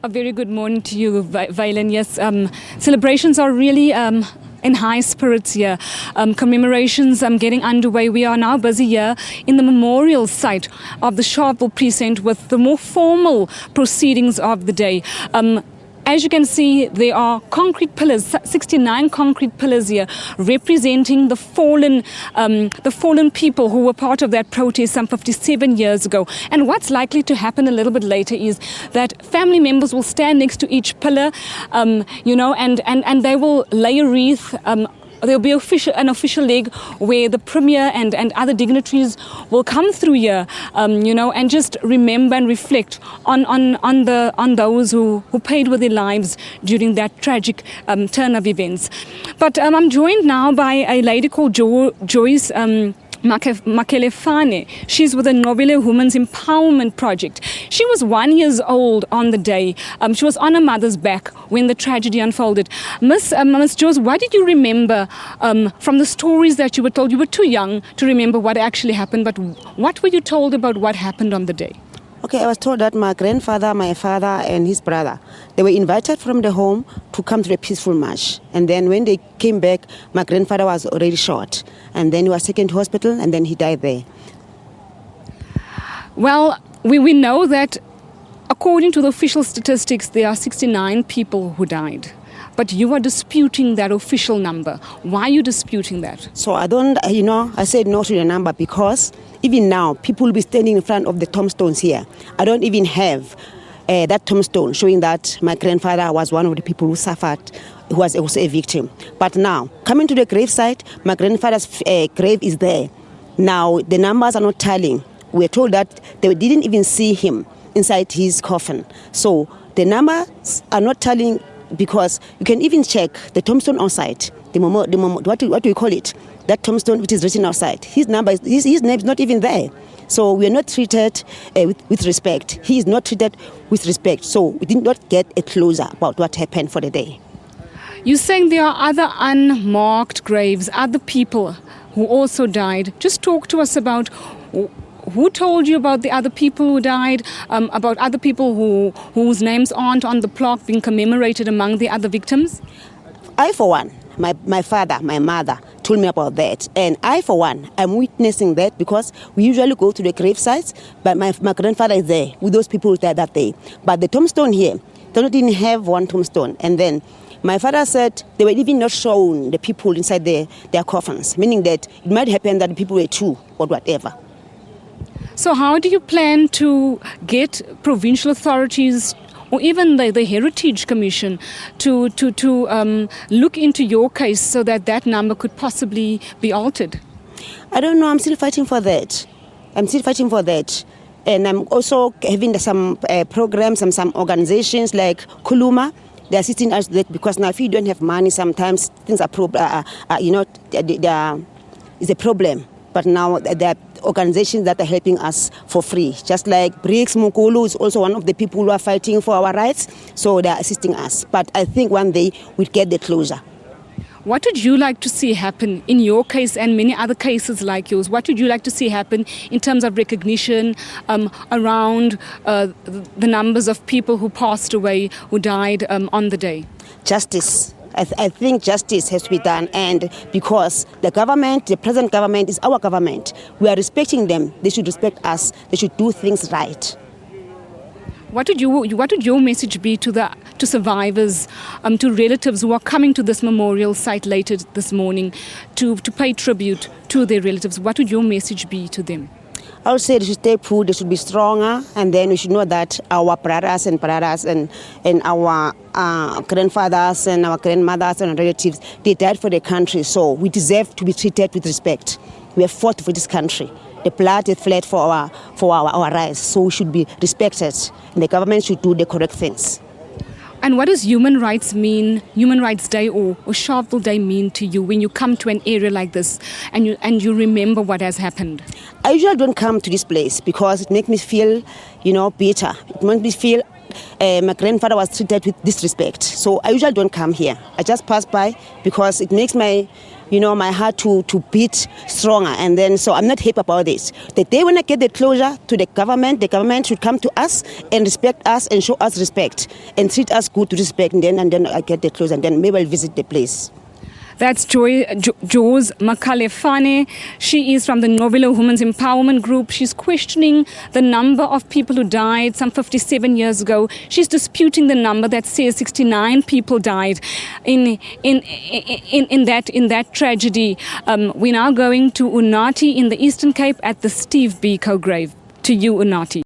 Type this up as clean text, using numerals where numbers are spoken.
A very good morning to you, Valen. Yes, celebrations are really in high spirits here. Commemorations getting underway. We are now busy here in the memorial site of the Sharpeville precinct with the more formal proceedings of the day. As you can see, there are concrete pillars, 69 concrete pillars here, representing the fallen people who were part of that protest some 57 years ago. And what's likely to happen a little bit later is that family members will stand next to each pillar, and they will lay a wreath. There'll be an official leg where the Premier and other dignitaries will come through here, and just remember and reflect on those who paid with their lives during that tragic turn of events. But I'm joined now by a lady called Joyce Makelefane. She's with the Nobile Women's Empowerment Project. She was 1 year old on the day. She was on her mother's back when the tragedy unfolded. Miss Joyce, what did you remember from the stories that you were told? You were too young to remember what actually happened, but what were you told about what happened on the day? Okay, I was told that my grandfather, my father, and his brother, they were invited from the home to come to the peaceful march. And then when they came back, my grandfather was already shot. And then he was taken to hospital, and then he died there. Well, we know that according to the official statistics, there are 69 people who died. But you are disputing that official number. Why are you disputing that? So I said no to the number because even now, people will be standing in front of the tombstones here. I don't even have that tombstone showing that my grandfather was one of the people who suffered, who was also a victim. But now, coming to the gravesite, my grandfather's grave is there. Now, the numbers are not tallying. We're told that they didn't even see him inside his coffin. So the numbers are not tallying, because you can even check the tombstone outside, what do we call it? That tombstone which is written outside. His name is not even there. So we are not treated with respect. He is not treated with respect. So we did not get a closure about what happened for the day. You're saying there are other unmarked graves, other people who also died. Just talk to us about who told you about the other people who died, about other people whose names aren't on the plaque being commemorated among the other victims? I, for one, my father, my mother told me about that. And I, for one, am witnessing that because we usually go to the grave sites, but my grandfather is there with those people who died that day. But the tombstone here, they didn't have one tombstone. And then my father said they were even not shown the people inside their coffins, meaning that it might happen that the people were two or whatever. So how do you plan to get provincial authorities or even the Heritage Commission to look into your case so that number could possibly be altered? I don't know. I'm still fighting for that. And I'm also having some programs and some organizations like Kuluma. They're assisting us that because now if you don't have money, sometimes things are it's a problem. But now there are organizations that are helping us for free. Just like Briggs Mukulu is also one of the people who are fighting for our rights. So they are assisting us. But I think one day we'll get the closure. What would you like to see happen in your case and many other cases like yours? What would you like to see happen in terms of recognition around the numbers of people who passed away, who died on the day? Justice. I think justice has to be done, and because the government, the present government is our government, we are respecting them. They should respect us. They should do things right. What would your message be to survivors, to relatives who are coming to this memorial site later this morning to pay tribute to their relatives? What would your message be to them? I would say they should stay put, they should be stronger, and then we should know that our brothers and our grandfathers and our grandmothers and relatives, they died for the country, so we deserve to be treated with respect. We have fought for this country. The blood has fled for our rights, so we should be respected, and the government should do the correct things. And what does Human Rights Day or Sharpeville Day mean to you when you come to an area like this and you remember what has happened? I usually don't come to this place because it makes me feel, bitter. It makes me feel my grandfather was treated with disrespect. So I usually don't come here. I just pass by because it makes my my heart to beat stronger. And then, so I'm not happy about this. The day when I get the closure to the government should come to us and respect us and show us respect and treat us good to respect. And then I get the closure, and then maybe I'll visit the place. That's Joz Makalefane. She is from the Novilo Women's Empowerment Group. She's questioning the number of people who died some 57 years ago. She's disputing the number that says 69 people died in that tragedy. We're now going to Unati in the Eastern Cape at the Steve Biko grave. To you, Unati.